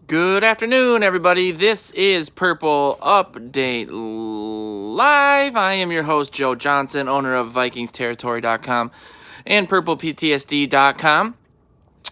Good afternoon, everybody. This is Purple Update Live. I am your host, Joe Johnson, owner of VikingsTerritory.com and purplePTSD.com.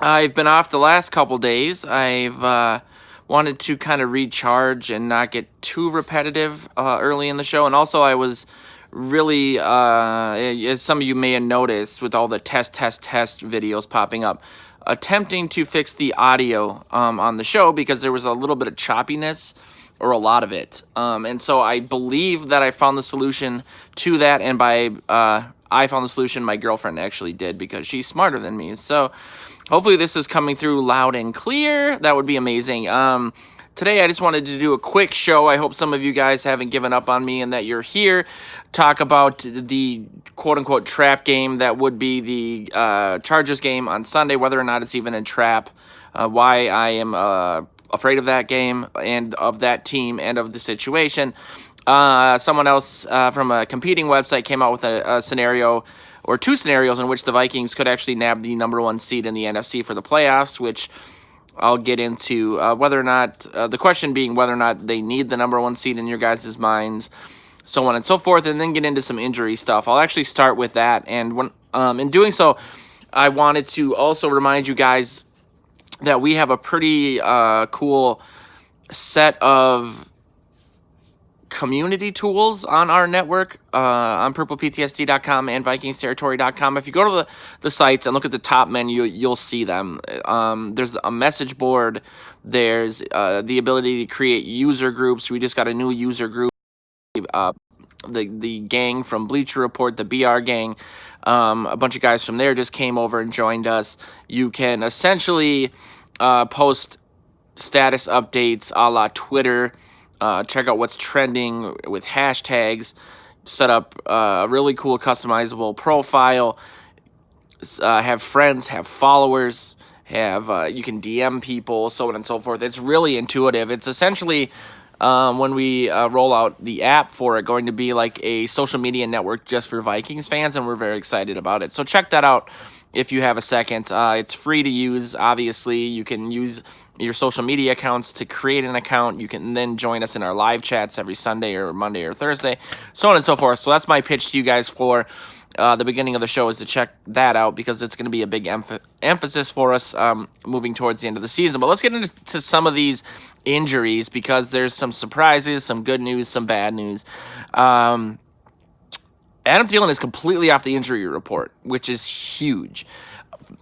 I've been off the last couple days. I've wanted to kind of recharge and not get too repetitive early in the show. And also, I was really, as some of you may have noticed, with all the test videos popping up, attempting to fix the audio on the show because there was a little bit of choppiness or a lot of it. And so I believe that I found the solution to that. And by I found the solution, my girlfriend actually did because she's smarter than me. So hopefully this is coming through loud and clear. That would be amazing. Today, I just wanted to do a quick show. I hope some of you guys haven't given up on me and that you're here. Talk about the quote-unquote trap game that would be the Chargers game on Sunday, whether or not it's even a trap, why I am afraid of that game and of that team and of the situation. Someone else from a competing website came out with a scenario or two scenarios in which the Vikings could actually nab the #1 seed in the NFC for the playoffs, which I'll get into whether or not, the question being whether or not they need the #1 seed in your guys' minds, so on and so forth, and then get into some injury stuff. I'll actually start with that, and when in doing so, I wanted to also remind you guys that we have a pretty cool set of community tools on our network on purplePTSD.com and VikingsTerritory.com. If you go to the sites and look at the top menu, you'll see them. There's a message board. There's the ability to create user groups. We just got a new user group. The gang from Bleacher Report, the BR gang, a bunch of guys from there just came over and joined us. You can essentially post status updates a la Twitter. Check out what's trending with hashtags, set up a really cool customizable profile, have friends, have followers, have you can DM people, so on and so forth. It's really intuitive. It's essentially, when we roll out the app for it, going to be like a social media network just for Vikings fans, and we're very excited about it. So check that out if you have a second. It's free to use, obviously. You can use your social media accounts to create an account. You can then join us in our live chats every Sunday or Monday or Thursday, so on and so forth. So that's my pitch to you guys for the beginning of the show, is to check that out because it's going to be a big emphasis for us moving towards the end of the season. But let's get into some of these injuries because there's some surprises, some good news, some bad news. Adam Thielen is completely off the injury report, which is huge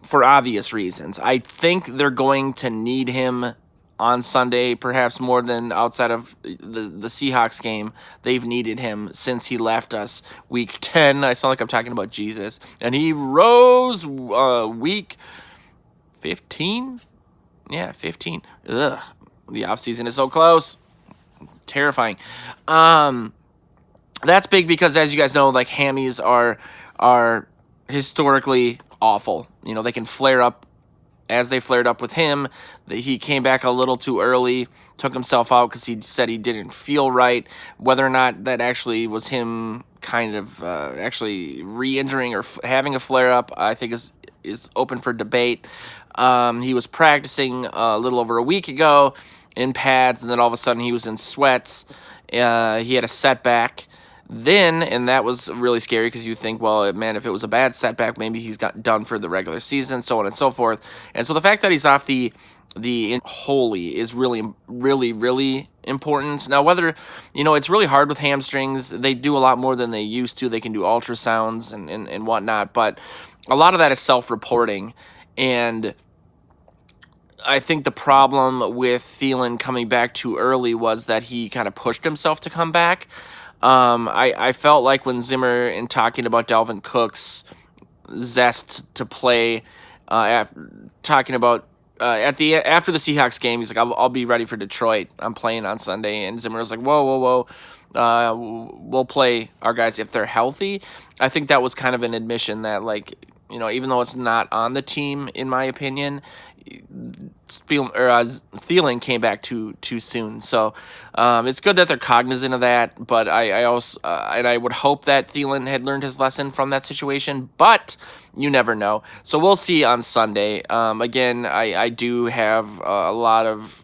for obvious reasons. I think they're going to need him on Sunday, perhaps more than outside of the Seahawks game. They've needed him since he left us week 10. I sound like I'm talking about Jesus. And he rose week 15? Yeah, 15. Ugh, the offseason is so close. Terrifying. That's big because, as you guys know, like hammies are historically awful. You know, they can flare up as they flared up with him. He came back a little too early, took himself out because he said he didn't feel right. Whether or not that actually was him kind of actually re-injuring or having a flare-up, I think is open for debate. He was practicing a little over a week ago in pads, and then all of a sudden he was in sweats. He had a setback. Then, and that was really scary because you think, well, man, if it was a bad setback, maybe he's got done for the regular season, so on and so forth. And so the fact that he's off the wholly is really, really, really important. Now, whether, it's really hard with hamstrings. They do a lot more than they used to. They can do ultrasounds and whatnot, but a lot of that is self-reporting. And I think the problem with Thielen coming back too early was that he kind of pushed himself to come back. I felt like when Zimmer, in talking about Dalvin Cook's zest to play, talking about after the Seahawks game, he's like, I'll be ready for Detroit. I'm playing on Sunday. And Zimmer was like, whoa. We'll play our guys if they're healthy. I think that was kind of an admission that, like, even though it's not on the team, in my opinion, Thielen came back too soon. So it's good that they're cognizant of that, but I also and I would hope that Thielen had learned his lesson from that situation, but you never know. So we'll see on Sunday. Again, I do have a lot of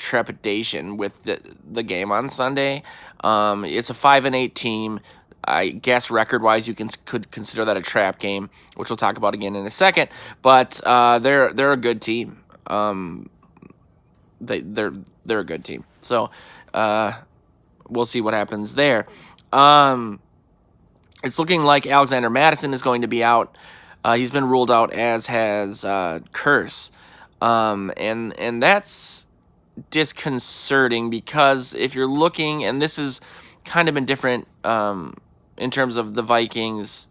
trepidation with the game on Sunday. It's a 5-8 team. I guess record-wise, you could consider that a trap game, which we'll talk about again in a second. But they're a good team. They're a good team. So we'll see what happens there. It's looking like Alexander Mattison is going to be out. He's been ruled out, as has Curse. And that's disconcerting because if you're looking, and this has kind of been different in terms of the Vikings'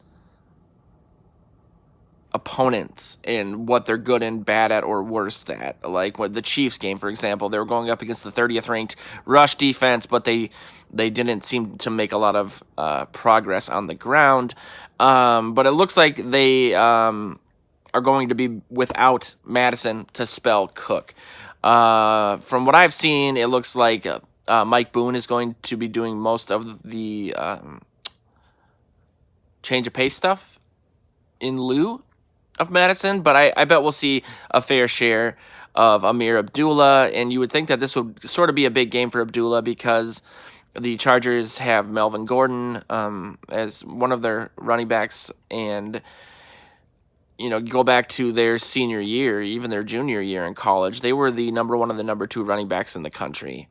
opponents and what they're good and bad at or worst at. Like with the Chiefs game, for example, they were going up against the 30th ranked rush defense, but they didn't seem to make a lot of progress on the ground. But it looks like they are going to be without Madison to spell Cook. From what I've seen, it looks like Mike Boone is going to be doing most of the change of pace stuff in lieu of Madison, but I bet we'll see a fair share of Amir Abdullah, and you would think that this would sort of be a big game for Abdullah because the Chargers have Melvin Gordon as one of their running backs, and go back to their senior year, even their junior year in college, they were the number 1 and the number 2 running backs in the country.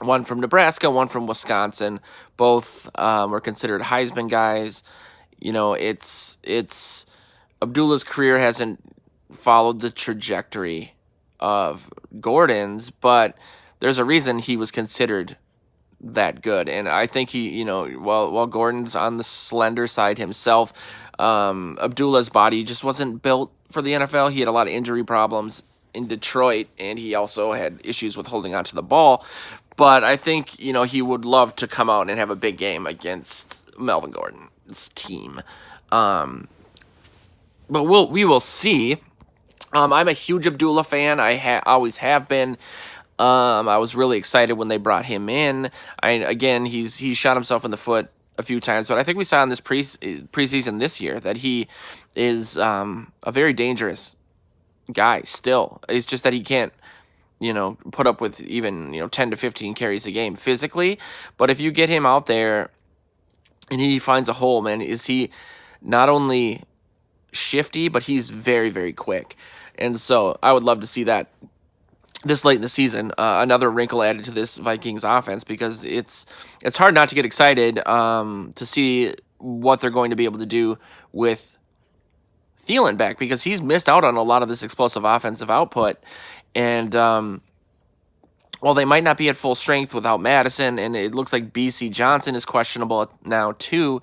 One from Nebraska, one from Wisconsin. Both were considered Heisman guys. It's Abdullah's career hasn't followed the trajectory of Gordon's, but there's a reason he was considered that good. And I think he, while Gordon's on the slender side himself, Abdullah's body just wasn't built for the NFL. He had a lot of injury problems in Detroit, and he also had issues with holding onto the ball. But I think, he would love to come out and have a big game against Melvin Gordon's team. But we will see. I'm a huge Abdullah fan. I always have been. I was really excited when they brought him in. He shot himself in the foot a few times, but I think we saw in this preseason this year that he is a very dangerous guy still. It's just that he can't, put up with even, 10 to 15 carries a game physically. But if you get him out there and he finds a hole, man, is he not only shifty, but he's very, very quick. And so I would love to see that this late in the season, another wrinkle added to this Vikings offense, because it's hard not to get excited to see what they're going to be able to do with Thielen back, because he's missed out on a lot of this explosive offensive output. And while they might not be at full strength without Madison, and it looks like BC Johnson is questionable now too,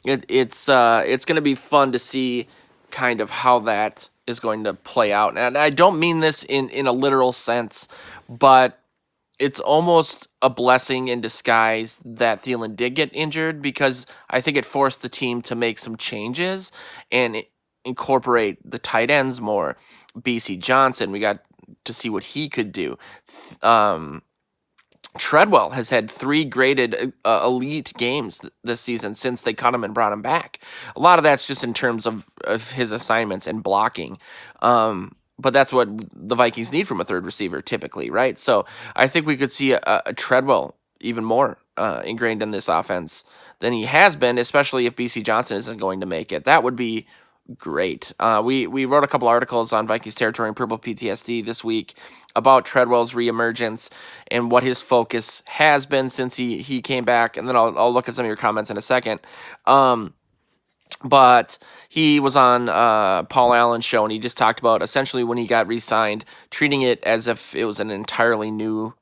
it's going to be fun to see kind of how that is going to play out. And I don't mean this in a literal sense, but it's almost a blessing in disguise that Thielen did get injured, because I think it forced the team to make some changes and incorporate the tight ends more. BC Johnson, we got to see what he could do. Treadwell has had 3 graded elite games this season since they cut him and brought him back. A lot of that's just in terms of his assignments and blocking. But that's what the Vikings need from a third receiver typically, right? So I think we could see a Treadwell even more ingrained in this offense than he has been, especially if BC Johnson isn't going to make it. That would be great. We wrote a couple articles on Vikings Territory and Purple PTSD this week about Treadwell's reemergence and what his focus has been since he came back, and then I'll look at some of your comments in a second. But he was on Paul Allen's show, and he just talked about essentially when he got re-signed, treating it as if it was an entirely new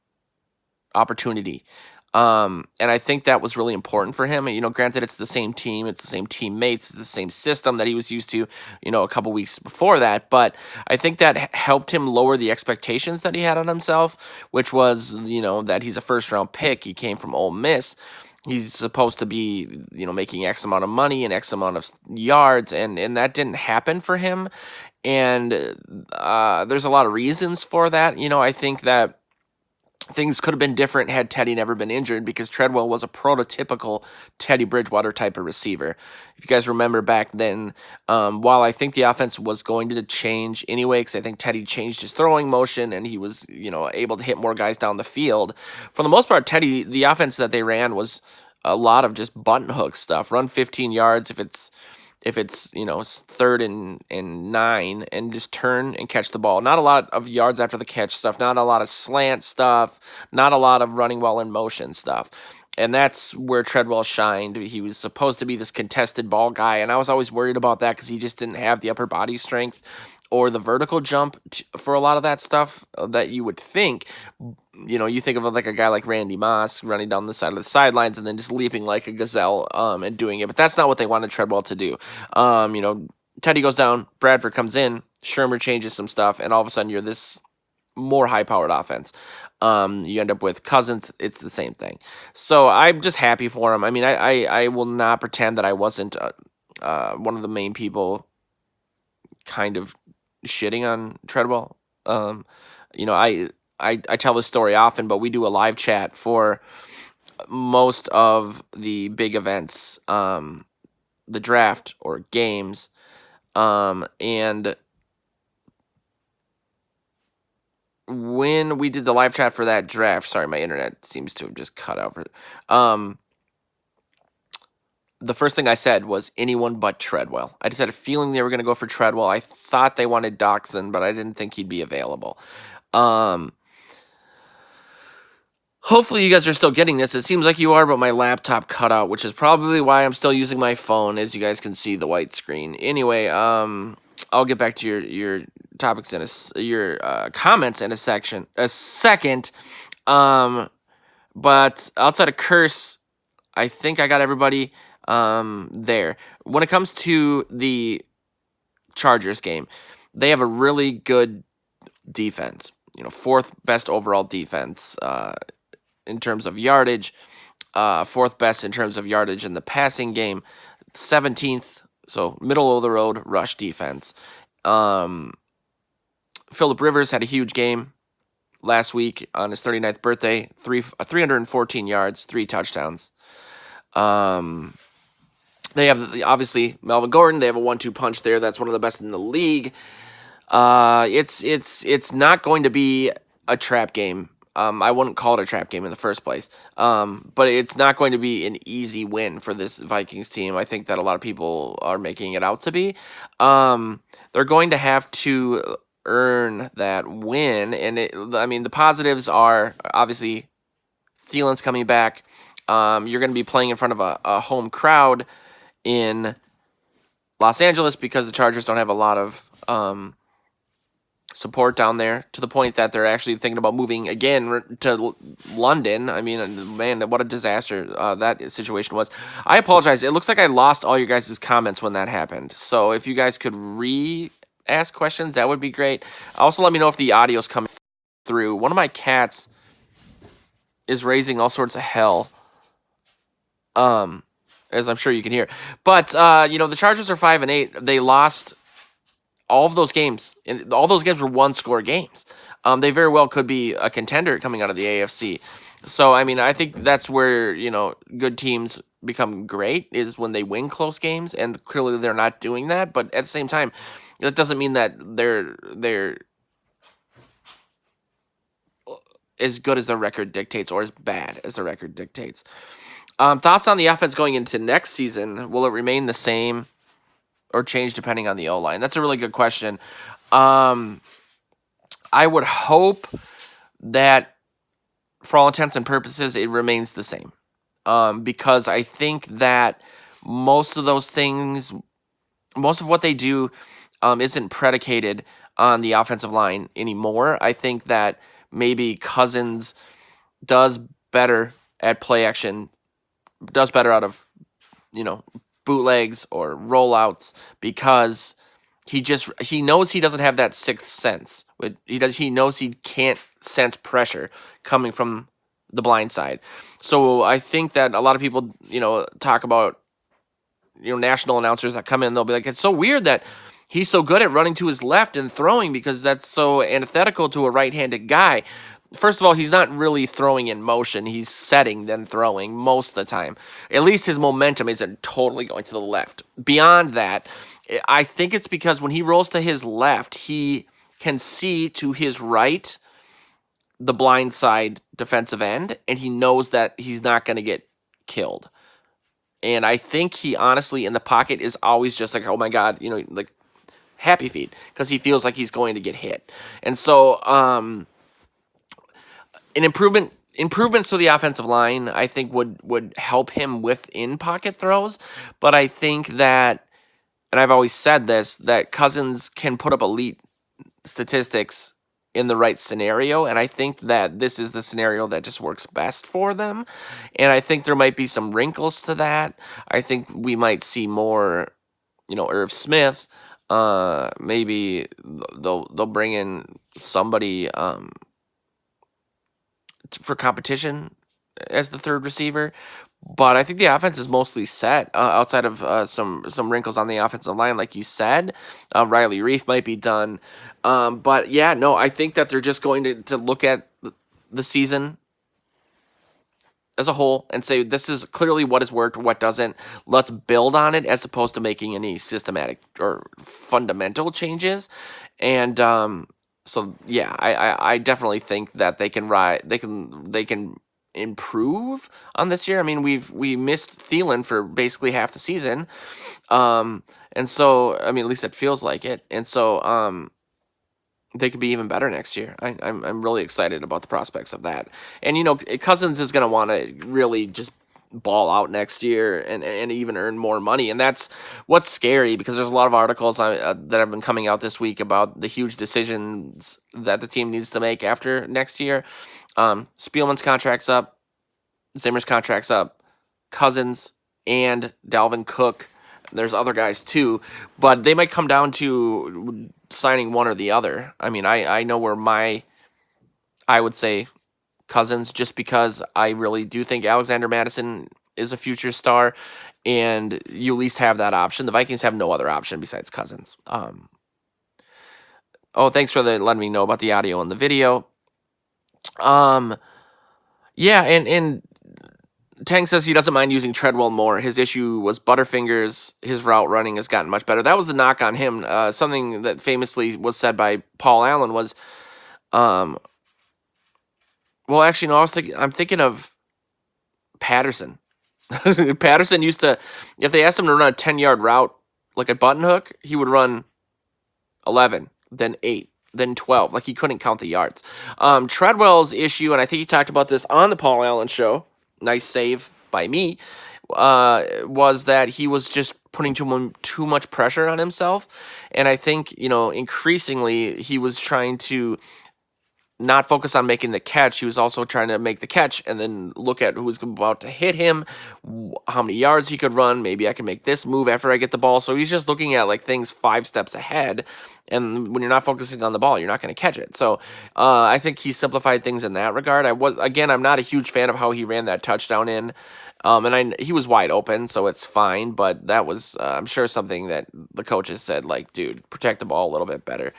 opportunity. And I think that was really important for him. Granted, it's the same team, it's the same teammates, it's the same system that he was used to, a couple weeks before that. But I think that helped him lower the expectations that he had on himself, which was, that he's a first-round pick. He came from Ole Miss. He's supposed to be, making X amount of money and X amount of yards, and that didn't happen for him. And there's a lot of reasons for that. I think that things could have been different had Teddy never been injured, because Treadwell was a prototypical Teddy Bridgewater type of receiver. If you guys remember back then, while I think the offense was going to change anyway, because I think Teddy changed his throwing motion and he was, able to hit more guys down the field. For the most part, Teddy, the offense that they ran was a lot of just button hook stuff. Run 15 yards if it's third and 9, and just turn and catch the ball. Not a lot of yards after the catch stuff, not a lot of slant stuff, not a lot of running while in motion stuff. And that's where Treadwell shined. He was supposed to be this contested ball guy, and I was always worried about that because he just didn't have the upper body strength or the vertical jump for a lot of that stuff that you would think. You think of like a guy like Randy Moss running down the side of the sidelines and then just leaping like a gazelle and doing it. But that's not what they wanted Treadwell to do. Teddy goes down, Bradford comes in, Shermer changes some stuff, and all of a sudden you're this more high-powered offense. You end up with Cousins. It's the same thing. So I'm just happy for him. I mean, I will not pretend that I wasn't one of the main people kind of shitting on Treadwell. I tell this story often, but we do a live chat for most of the big events, the draft or games, and when we did the live chat for that draft, sorry, my internet seems to have just cut out. The first thing I said was anyone but Treadwell. I just had a feeling they were going to go for Treadwell. I thought they wanted Doxson, but I didn't think he'd be available. Hopefully you guys are still getting this. It seems like you are, but my laptop cut out, which is probably why I'm still using my phone, as you guys can see the white screen. Anyway, I'll get back to your topics in your comments in a second. But outside of Curse, I think I got everybody there. When it comes to the Chargers game, they have a really good defense. Fourth best overall defense in terms of yardage, fourth best in terms of yardage in the passing game, 17th, so middle of the road rush defense. Phillip Rivers had a huge game last week on his 39th birthday, 314 yards, 3 touchdowns. They have, obviously, Melvin Gordon. They have a 1-2 punch there. That's one of the best in the league. It's not going to be a trap game. I wouldn't call it a trap game in the first place. But it's not going to be an easy win for this Vikings team. I think that a lot of people are making it out to be. They're going to have to earn that win. And the positives are, obviously, Thielen's coming back. You're going to be playing in front of a home crowd in Los Angeles because the Chargers don't have a lot of support down there, to the point that they're actually thinking about moving again to London. I mean, man, what a disaster that situation was. I apologize. It looks like I lost all your guys' comments when that happened. So if you guys could ask questions, that would be great. Also, let me know if the audio's coming through. One of my cats is raising all sorts of hell, as I'm sure you can hear. But, the Chargers are 5-8. They lost all of those games, and all those games were one-score games. They very well could be a contender coming out of the AFC. So, I think that's where, good teams become great, is when they win close games, and clearly they're not doing that. But at the same time, that doesn't mean that they're as good as the record dictates or as bad as the record dictates. Thoughts on the offense going into next season? Will it remain the same or change depending on the O-line? That's a really good question. I would hope that, for all intents and purposes, it remains the same. Because I think that most of those things, most of what they do isn't predicated on the offensive line anymore. I think that maybe Cousins does better at play action, does better out of, bootlegs or rollouts, because he knows he doesn't have that sixth sense. He knows he can't sense pressure coming from the blind side. So I think that a lot of people, talk about, national announcers that come in, they'll be like, it's so weird that he's so good at running to his left and throwing, because that's so antithetical to a right-handed guy. first of all, he's not really throwing in motion. He's setting, then throwing most of the time. At least his momentum isn't totally going to the left. Beyond that, I think it's because when he rolls to his left, he can see to his right the blind side defensive end, and he knows that he's not going to get killed. And I think he honestly in the pocket is always just like, oh my God, like happy feet, because he feels like he's going to get hit. And so, an improvements to the offensive line, I think would help him with in pocket throws. But I think that, and I've always said this, that Cousins can put up elite statistics in the right scenario, and I think that this is the scenario that just works best for them. And I think there might be some wrinkles to that. I think we might see more, Irv Smith. Maybe they'll bring in somebody for competition as the third receiver. But I think the offense is mostly set outside of some wrinkles on the offensive line, like you said. Riley Reef might be done. But yeah, no, I think that they're just going to look at the season as a whole and say, this is clearly what has worked, what doesn't. Let's build on it, as opposed to making any systematic or fundamental changes. And so yeah, I definitely think that they can improve on this year. I mean, we missed Thielen for basically half the season, and so I mean, at least it feels like it. And so they could be even better next year. I'm really excited about the prospects of that. And Cousins is going to want to really just ball out next year and even earn more money. And that's what's scary, because there's a lot of articles that have been coming out this week about the huge decisions that the team needs to make after next year. Spielman's contract's up, Zimmer's contract's up, Cousins and Dalvin Cook. There's other guys too, but they might come down to signing one or the other. I mean, I know where I would say Cousins, just because I really do think Alexander Mattison is a future star, and you at least have that option. The Vikings have no other option besides Cousins. Oh, thanks for letting me know about the audio and the video. Yeah, and Tang says he doesn't mind using Treadwell more. His issue was Butterfingers. His route running has gotten much better. That was the knock on him. Something that famously was said by Paul Allen was, well, actually, no, I'm thinking of Patterson. Patterson used to, if they asked him to run a 10-yard route, like a button hook, he would run 11, then 8, then 12. Like, he couldn't count the yards. Treadwell's issue, and I think he talked about this on the Paul Allen show, nice save by me, was that he was just putting too much pressure on himself. And I think, increasingly he was trying to not focus on making the catch. He was also trying to make the catch and then look at who was about to hit him, how many yards he could run. Maybe I can make this move after I get the ball. So he's just looking at like things 5 steps ahead. And when you're not focusing on the ball, you're not going to catch it. So I think he simplified things in that regard. I'm not a huge fan of how he ran that touchdown in. He was wide open, so it's fine. But that was, I'm sure, something that the coaches said, like, dude, protect the ball a little bit better.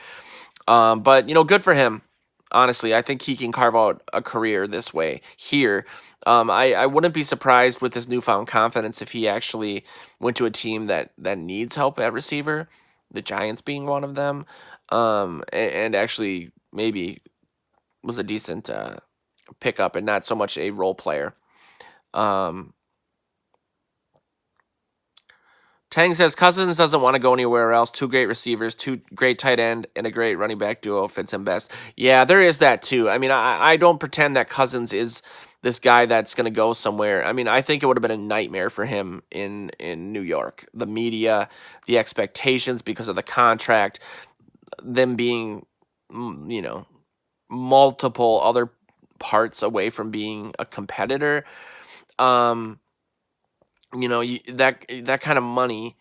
But good for him. Honestly, I think he can carve out a career this way here. I wouldn't be surprised with his newfound confidence if he actually went to a team that needs help at receiver, the Giants being one of them, and actually maybe was a decent pickup and not so much a role player. Tang says Cousins doesn't want to go anywhere else. 2 great receivers, 2 great tight end, and a great running back duo fits him best. Yeah, there is that too. I mean, I don't pretend that Cousins is this guy that's going to go somewhere. I mean, I think it would have been a nightmare for him in New York. The media, the expectations because of the contract, them being, multiple other parts away from being a competitor. That kind of money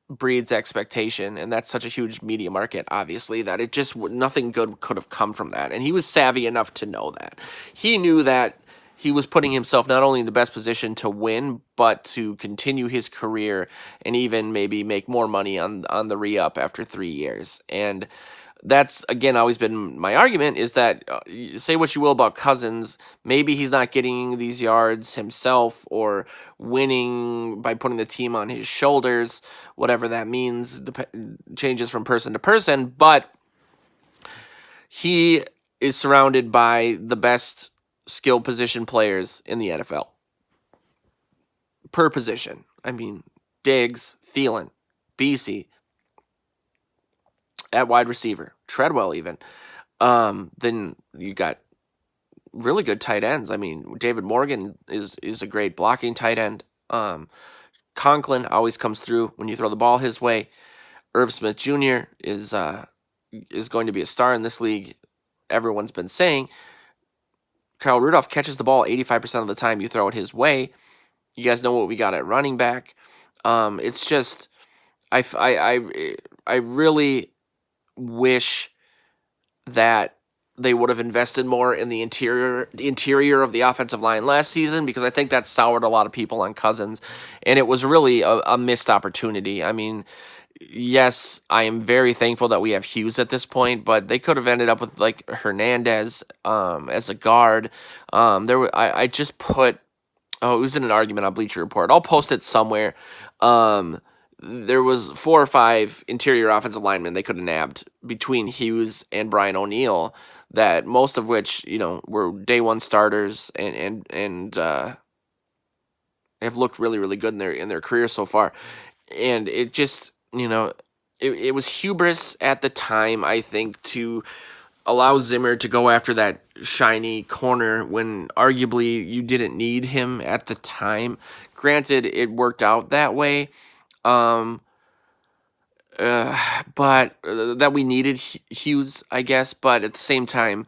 breeds expectation, and that's such a huge media market, obviously, that it just nothing good could have come from that. And he was savvy enough to know that. He knew that he was putting himself not only in the best position to win, but to continue his career and even maybe make more money on the re-up after 3 years. And that's, again, always been my argument, is that say what you will about Cousins, maybe he's not getting these yards himself or winning by putting the team on his shoulders, whatever that means, changes from person to person, but he is surrounded by the best skill position players in the NFL per position. I mean, Diggs, Thielen, BC, at wide receiver, Treadwell even. Then you got really good tight ends. I mean, David Morgan is a great blocking tight end. Conklin always comes through when you throw the ball his way. Irv Smith Jr. is going to be a star in this league. Everyone's been saying. Kyle Rudolph catches the ball 85% of the time you throw it his way. You guys know what we got at running back. It's just I really wish that they would have invested more in the interior of the offensive line last season, because I think that soured a lot of people on Cousins, and it was really a missed opportunity. I mean, yes, I am very thankful that we have Hughes at this point, but they could have ended up with like Hernandez as a guard. I just put, it was in an argument on Bleacher Report. I'll post it somewhere. There was 4 or 5 interior offensive linemen they could have nabbed between Hughes and Brian O'Neill, that most of which, were day one starters and have looked really, really good in their career so far. And it just, it was hubris at the time, I think, to allow Zimmer to go after that shiny corner when arguably you didn't need him at the time. Granted, it worked out that way. But that we needed Hughes, I guess. But at the same time,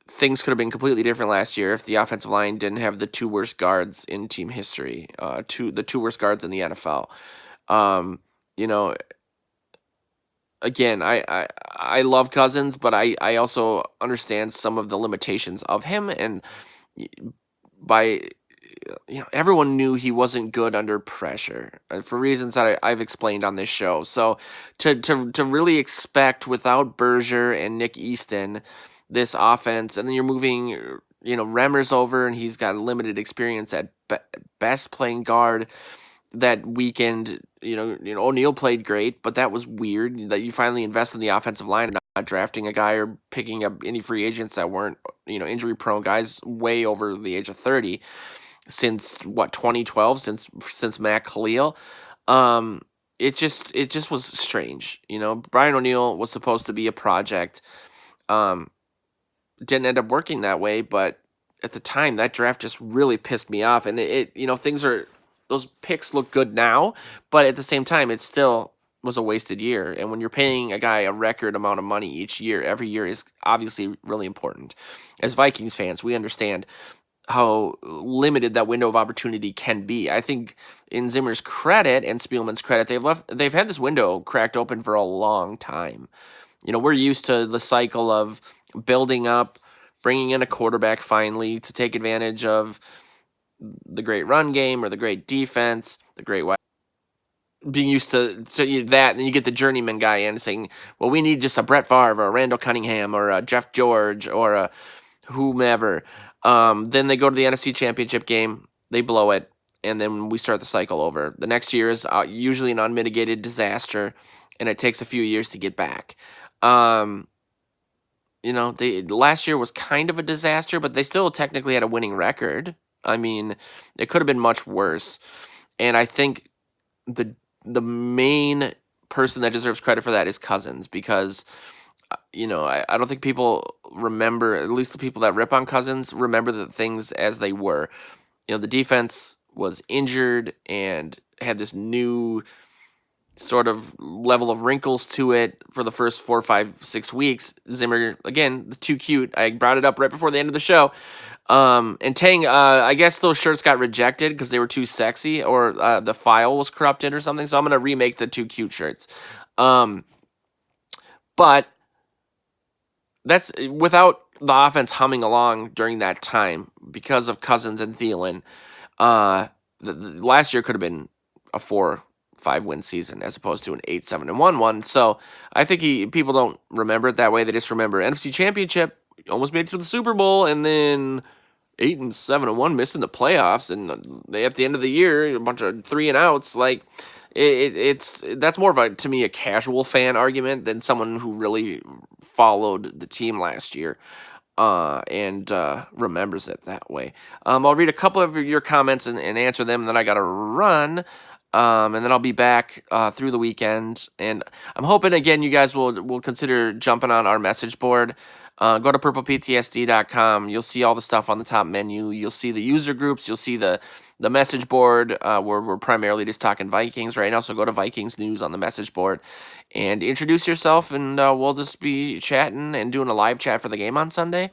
things could have been completely different last year if the offensive line didn't have the 2 worst guards in team history, the 2 worst guards in the NFL. Again, I love Cousins, but I also understand some of the limitations of him, and everyone knew he wasn't good under pressure for reasons that I've explained on this show. So to really expect, without Berger and Nick Easton, this offense, and then you're moving, Remmers over, and he's got limited experience at best playing guard. That weekend, O'Neill played great, but that was weird that you finally invest in the offensive line and not drafting a guy or picking up any free agents that weren't, injury prone guys way over the age of 30 since 2012, since Matt Khalil. It just was strange. Brian O'Neill was supposed to be a project. Didn't end up working that way, but at the time that draft just really pissed me off, and those picks look good now, but at the same time, it still was a wasted year. And when you're paying a guy a record amount of money each year, every year is obviously really important. As Vikings fans, we understand how limited that window of opportunity can be. I think in Zimmer's credit and Spielman's credit, they've had this window cracked open for a long time. We're used to the cycle of building up, bringing in a quarterback finally to take advantage of the great run game or the great defense, the great wide. Being used to that, and then you get the journeyman guy in saying, well, we need just a Brett Favre or a Randall Cunningham or a Jeff George or a whomever. Then they go to the NFC Championship game, they blow it, and then we start the cycle over. The next year is usually an unmitigated disaster, and it takes a few years to get back. Last year was kind of a disaster, but they still technically had a winning record. I mean, it could have been much worse. And I think the main person that deserves credit for that is Cousins, because I don't think people remember, at least the people that rip on Cousins, remember the things as they were. The defense was injured and had this new sort of level of wrinkles to it for the first 4, 5, 6 weeks. Zimmer, again, the too cute. I brought it up right before the end of the show. And Tang, I guess those shirts got rejected because they were too sexy, or the file was corrupted or something. So I'm gonna remake the too cute shirts. But that's without the offense humming along during that time because of Cousins and Thielen. Last year could have been a 4 5-win season as opposed to an 8-7-1 one. So I think people don't remember it that way. They just remember NFC Championship, almost made it to the Super Bowl, and then 8-7-1 missing the playoffs, and they at the end of the year a bunch of 3-and-outs. Like it's that's more of a, to me, a casual fan argument than someone who really followed the team last year and remembers it that way. I'll read a couple of your comments and answer them, and then I gotta run. And then I'll be back through the weekend, and I'm hoping again you guys will consider jumping on our message board. Go to purplePTSD.com. You'll see all the stuff on the top menu. You'll see the user groups. You'll see the message board where we're primarily just talking Vikings right now. So go to Vikings News on the message board and introduce yourself, and we'll just be chatting and doing a live chat for the game on Sunday.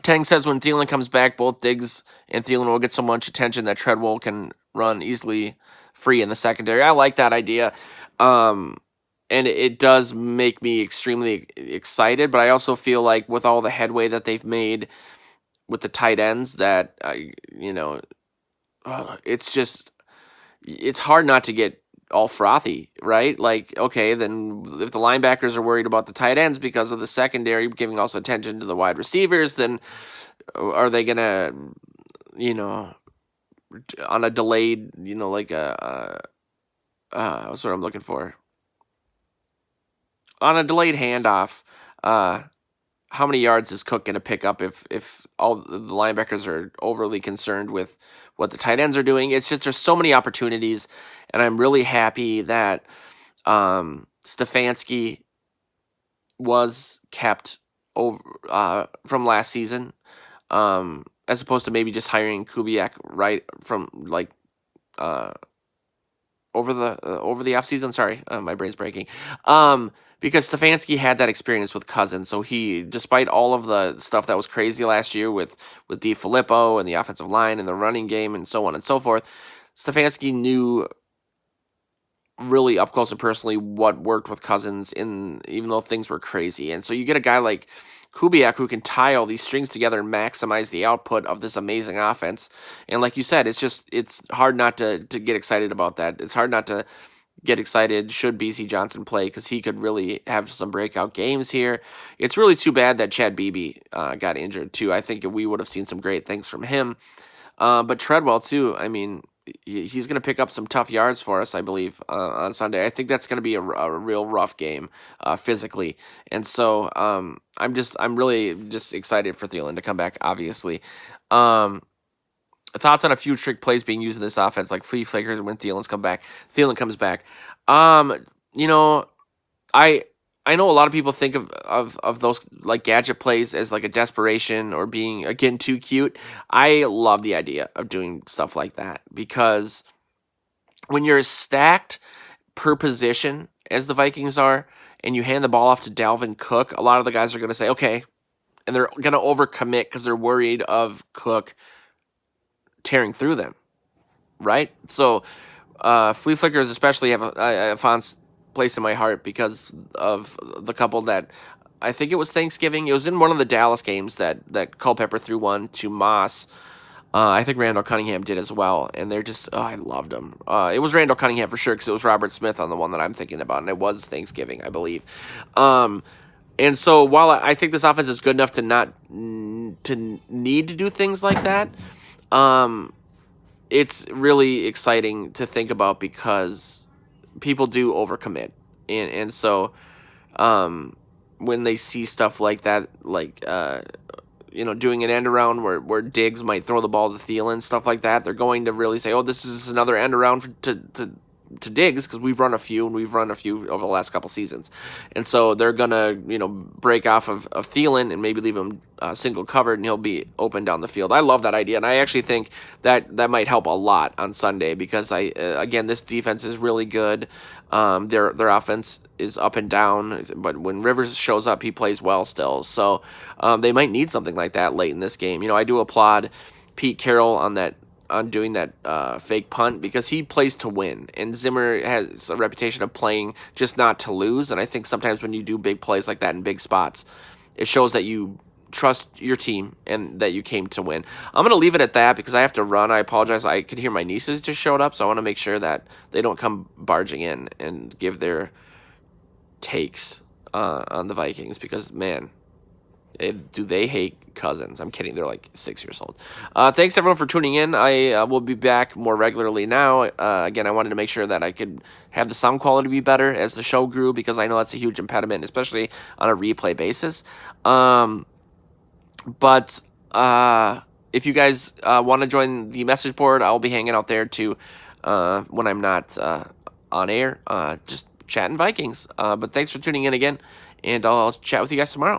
Tang says when Thielen comes back, both Diggs and Thielen will get so much attention that Treadwell can run easily free in the secondary. I like that idea. And it does make me extremely excited, but I also feel like with all the headway that they've made with the tight ends that, it's hard not to get all frothy, right? Like, okay, then if the linebackers are worried about the tight ends because of the secondary giving also attention to the wide receivers, then are they going to, on a delayed, like what's what I'm looking for? On a delayed handoff, how many yards is Cook going to pick up if all the linebackers are overly concerned with what the tight ends are doing? It's just there's so many opportunities, and I'm really happy that Stefanski was kept over from last season, as opposed to maybe just hiring Kubiak right from like over the offseason. Sorry, my brain's breaking. Because Stefanski had that experience with Cousins, so he, despite all of the stuff that was crazy last year with DiFilippo and the offensive line and the running game and so on and so forth, Stefanski knew really up close and personally what worked with Cousins, even though things were crazy. And so you get a guy like Kubiak who can tie all these strings together and maximize the output of this amazing offense. And like you said, it's hard not to get excited about that. It's hard not to get excited should BC Johnson play, because he could really have some breakout games here. It's really too bad that Chad Beebe got injured too. I think we would have seen some great things from him. But Treadwell too, I mean, he's going to pick up some tough yards for us, I believe, on Sunday. I think that's going to be a real rough game physically. And so I'm really just excited for Thielen to come back, obviously. Thoughts on a few trick plays being used in this offense, like flea flickers when Thielen comes back. I know a lot of people think of those like gadget plays as like a desperation or being, again, too cute. I love the idea of doing stuff like that, because when you're as stacked per position as the Vikings are, and you hand the ball off to Dalvin Cook, a lot of the guys are going to say, okay, and they're going to overcommit because they're worried of Cook tearing through them, right? So flea flickers especially have a fond place in my heart because of the couple that, I think it was Thanksgiving, it was in one of the Dallas games that Culpepper threw one to Moss. I think Randall Cunningham did as well, and they're just, I loved them. It was Randall Cunningham for sure, because it was Robert Smith on the one that I'm thinking about, and it was Thanksgiving, I believe. And so while I think this offense is good enough to not to need to do things like that, it's really exciting to think about, because people do overcommit. And so when they see stuff like that, like, doing an end around where Diggs might throw the ball to Thielen, stuff like that, they're going to really say, oh, this is another end around to Diggs, because we've run a few over the last couple seasons. And so they're going to, break off of Thielen and maybe leave him single covered, and he'll be open down the field. I love that idea, and I actually think that might help a lot on Sunday, because again, this defense is really good. Their offense is up and down, but when Rivers shows up, he plays well still. So they might need something like that late in this game. I do applaud Pete Carroll on doing that fake punt, because he plays to win, and Zimmer has a reputation of playing just not to lose. And I think sometimes when you do big plays like that in big spots, it shows that you trust your team and that you came to win. I'm going to leave it at that because I have to run. I apologize. I could hear my nieces just showed up, so I want to make sure that they don't come barging in and give their takes on the Vikings because, man, do they hate Cousins? I'm kidding. They're like 6 years old. Thanks, everyone, for tuning in. I will be back more regularly now. Again, I wanted to make sure that I could have the sound quality be better as the show grew because I know that's a huge impediment, especially on a replay basis. But if you guys want to join the message board, I'll be hanging out there too when I'm not on air, just chatting Vikings. But thanks for tuning in again, and I'll chat with you guys tomorrow.